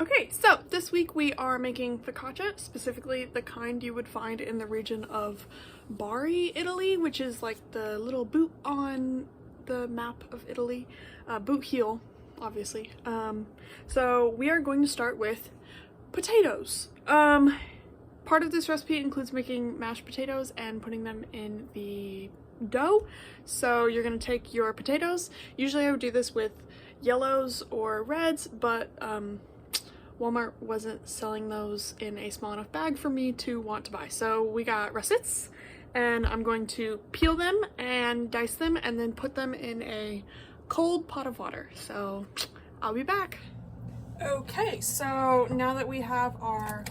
Okay, so this week we are making focaccia, specifically the kind you would find in the region of Bari, Italy, which is like the little boot on the map of Italy, boot heel, obviously. So we are going to start with potatoes. Part of this recipe includes making mashed potatoes and putting them in the dough. So you're going to take your potatoes. Usually I would do this with yellows or reds, but Walmart wasn't selling those in a small enough bag for me to want to buy. So we got russets, and I'm going to peel them and dice them and then put them in a cold pot of water. So I'll be back. Okay, so now that we have our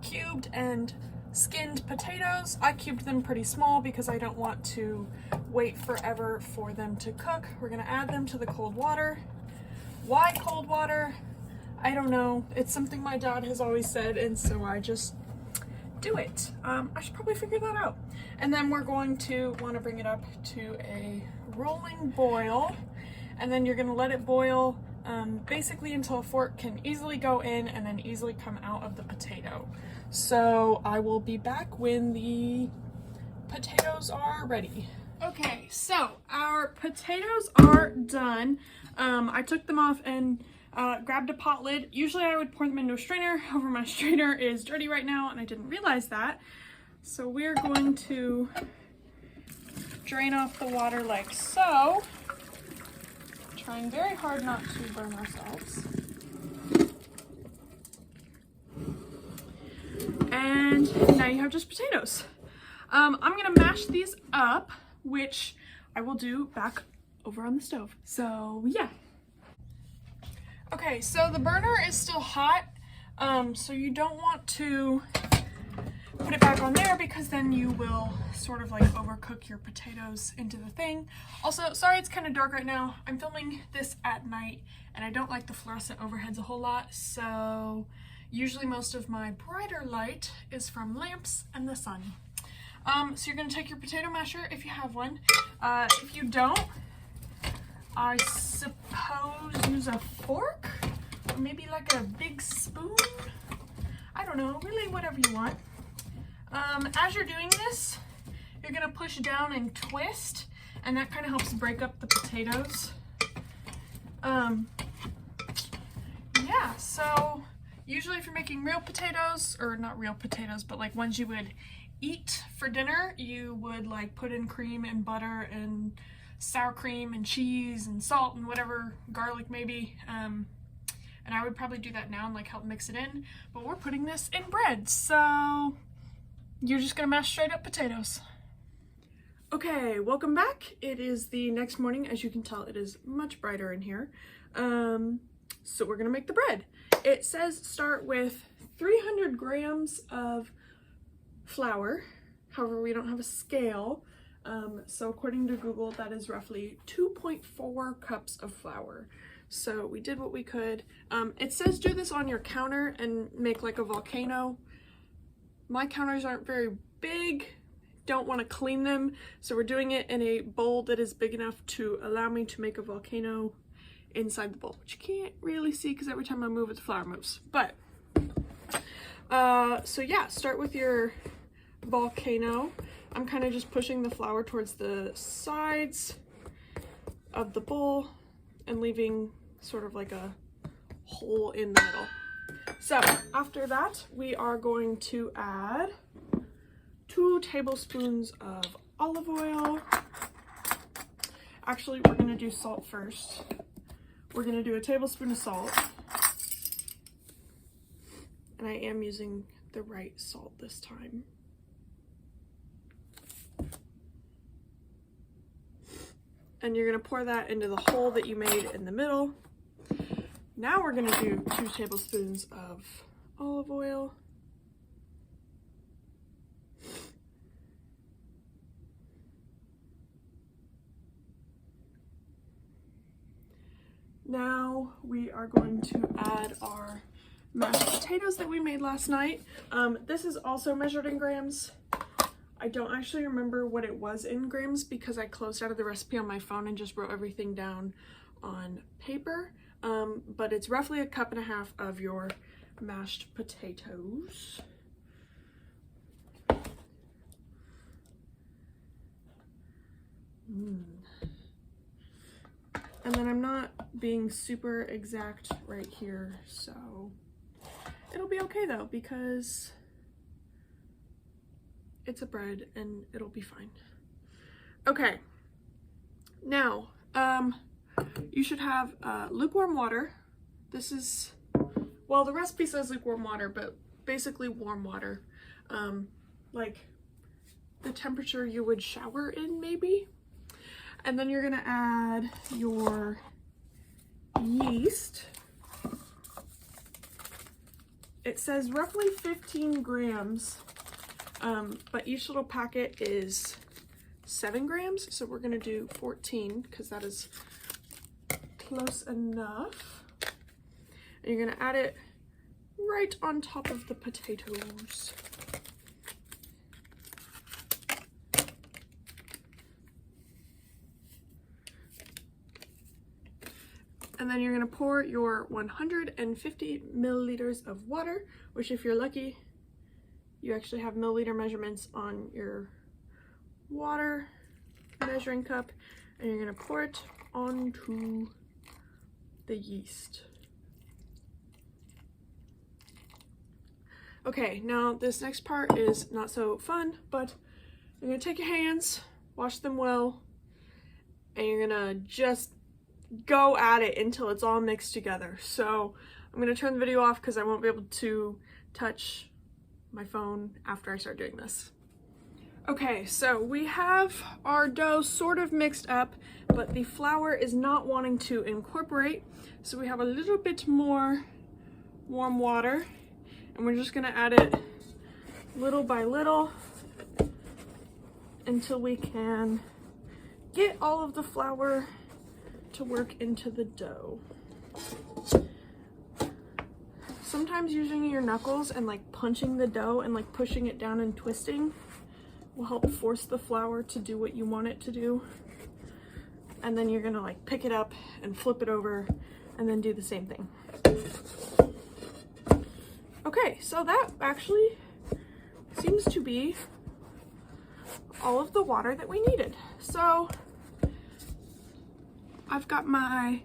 cubed and skinned potatoes, I cubed them pretty small because I don't want to wait forever for them to cook. We're gonna add them to the cold water. Why cold water? I don't know. It's something my dad has always said, and so I just do it. I should probably figure that out. And then we're going to want to bring it up to a rolling boil, and then you're going to let it boil basically until a fork can easily go in and then easily come out of the potato. So I will be back when the potatoes are ready. Okay, so our potatoes are done. I took them off and grabbed a pot lid. Usually I would pour them into a strainer, however my strainer is dirty right now and I didn't realize that. So we're going to drain off the water like so, trying very hard not to burn ourselves. And now you have just potatoes. I'm gonna mash these up, which I will do back over on the stove. So yeah. Okay, so the burner is still hot, so you don't want to put it back on there because then you will sort of like overcook your potatoes into the thing. Also, sorry it's kind of dark right now. I'm filming this at night and I don't like the fluorescent overheads a whole lot, so usually most of my brighter light is from lamps and the sun. So you're going to take your potato masher if you have one. If you don't, I suppose use a fork, or maybe like a big spoon. I don't know, really whatever you want. As you're doing this, you're gonna push down and twist, and that kind of helps break up the potatoes. Yeah, so usually if you're making real potatoes, or not real potatoes, but like ones you would eat for dinner, you would like put in cream and butter and sour cream and cheese and salt and whatever, garlic maybe, and I would probably do that now and like help mix it in, but we're putting this in bread, so you're just gonna mash straight up potatoes. Okay, welcome back. It is the next morning. As you can tell, it is much brighter in here. So we're gonna make the bread. It says start with 300 grams of flour. However, we don't have a scale. So according to Google, that is roughly 2.4 cups of flour. So we did what we could. It says do this on your counter and make like a volcano. My counters aren't very big, don't want to clean them, so we're doing it in a bowl that is big enough to allow me to make a volcano inside the bowl, which you can't really see because every time I move it, the flour moves. But, so yeah, start with your volcano. I'm kind of just pushing the flour towards the sides of the bowl and leaving sort of like a hole in the middle. So after that, we are going to add 2 tablespoons of olive oil. Actually, we're gonna do salt first. We're gonna do a tablespoon of salt. And I am using the right salt this time. And you're gonna pour that into the hole that you made in the middle. Now we're gonna do 2 tablespoons of olive oil. Now we are going to add our mashed potatoes that we made last night. This is also measured in grams. I don't actually remember what it was in grams because I closed out of the recipe on my phone and just wrote everything down on paper. but it's roughly 1.5 cups of your mashed potatoes. And then I'm not being super exact right here, so it'll be okay though, because it's a bread and it'll be fine. Okay, now you should have lukewarm water. This is, well, the recipe says lukewarm water, but basically warm water, like the temperature you would shower in maybe. And then you're gonna add your yeast. It says roughly 15 grams, but each little packet is 7 grams. So we're gonna do 14 because that is close enough. And you're gonna add it right on top of the potatoes. And then you're gonna pour your 150 milliliters of water, which if you're lucky, you actually have milliliter measurements on your water measuring cup, and you're gonna pour it onto the yeast. Okay, now this next part is not so fun, but you're gonna take your hands, wash them well, and you're gonna just go at it until it's all mixed together. So I'm gonna turn the video off because I won't be able to touch my phone after I start doing this. Okay, so we have our dough sort of mixed up, but the flour is not wanting to incorporate. So we have a little bit more warm water, and we're just gonna add it little by little until we can get all of the flour to work into the dough. Sometimes using your knuckles and like punching the dough and like pushing it down and twisting will help force the flour to do what you want it to do. And then you're gonna like pick it up and flip it over and then do the same thing. Okay, so that actually seems to be all of the water that we needed. So I've got my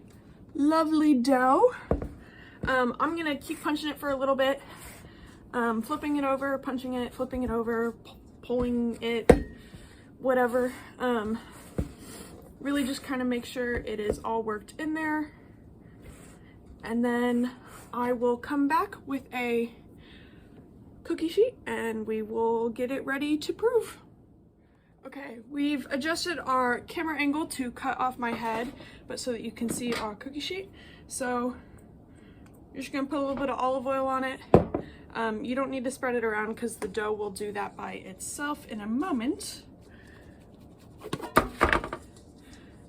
lovely dough. I'm gonna keep punching it for a little bit, flipping it over, punching it, flipping it over, pulling it, whatever. Really just kind of make sure it is all worked in there. And then I will come back with a cookie sheet and we will get it ready to prove. Okay, we've adjusted our camera angle to cut off my head, but so that you can see our cookie sheet. So you're just gonna put a little bit of olive oil on it. You don't need to spread it around because the dough will do that by itself in a moment.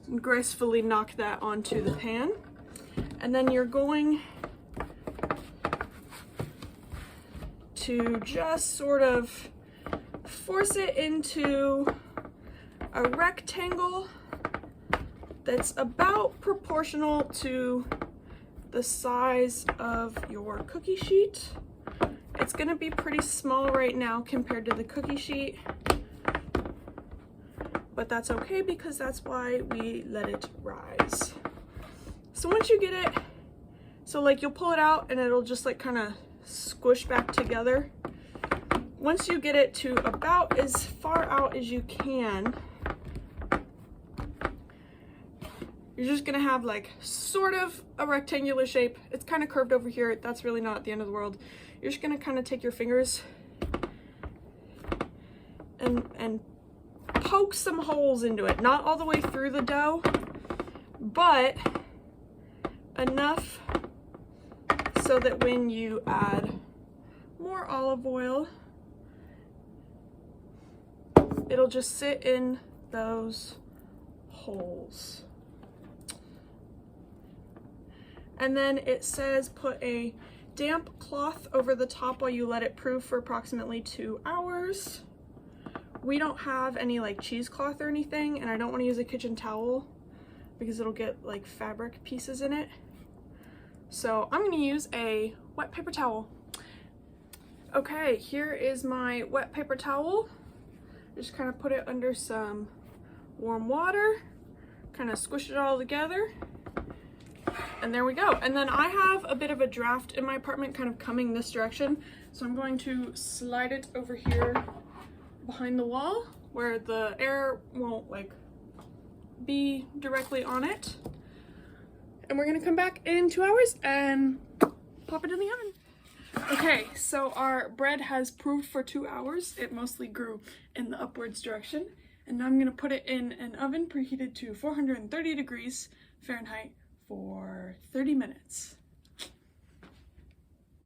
And gracefully knock that onto the pan. And then you're going to just sort of force it into a rectangle that's about proportional to the size of your cookie sheet. It's gonna be pretty small right now compared to the cookie sheet, but that's okay because that's why we let it rise. So once you get it, so like you'll pull it out and it'll just like kind of squish back together. Once you get it to about as far out as you can, you're just gonna have like sort of a rectangular shape. It's kind of curved over here. That's really not the end of the world. You're just gonna kind of take your fingers and poke some holes into it. Not all the way through the dough, but enough so that when you add more olive oil, it'll just sit in those holes. And then it says put a damp cloth over the top while you let it prove for approximately 2 hours. We don't have any like cheesecloth or anything, and I don't want to use a kitchen towel because it'll get like fabric pieces in it. So I'm gonna use a wet paper towel. Okay, here is my wet paper towel. Just kind of put it under some warm water, kind of squish it all together, and there we go. And then I have a bit of a draft in my apartment kind of coming this direction, so I'm going to slide it over here behind the wall where the air won't like be directly on it. And we're gonna come back in 2 hours and pop it in the oven. Okay, so our bread has proved for 2 hours. It mostly grew in the upwards direction. And now I'm gonna put it in an oven preheated to 430 degrees Fahrenheit for 30 minutes.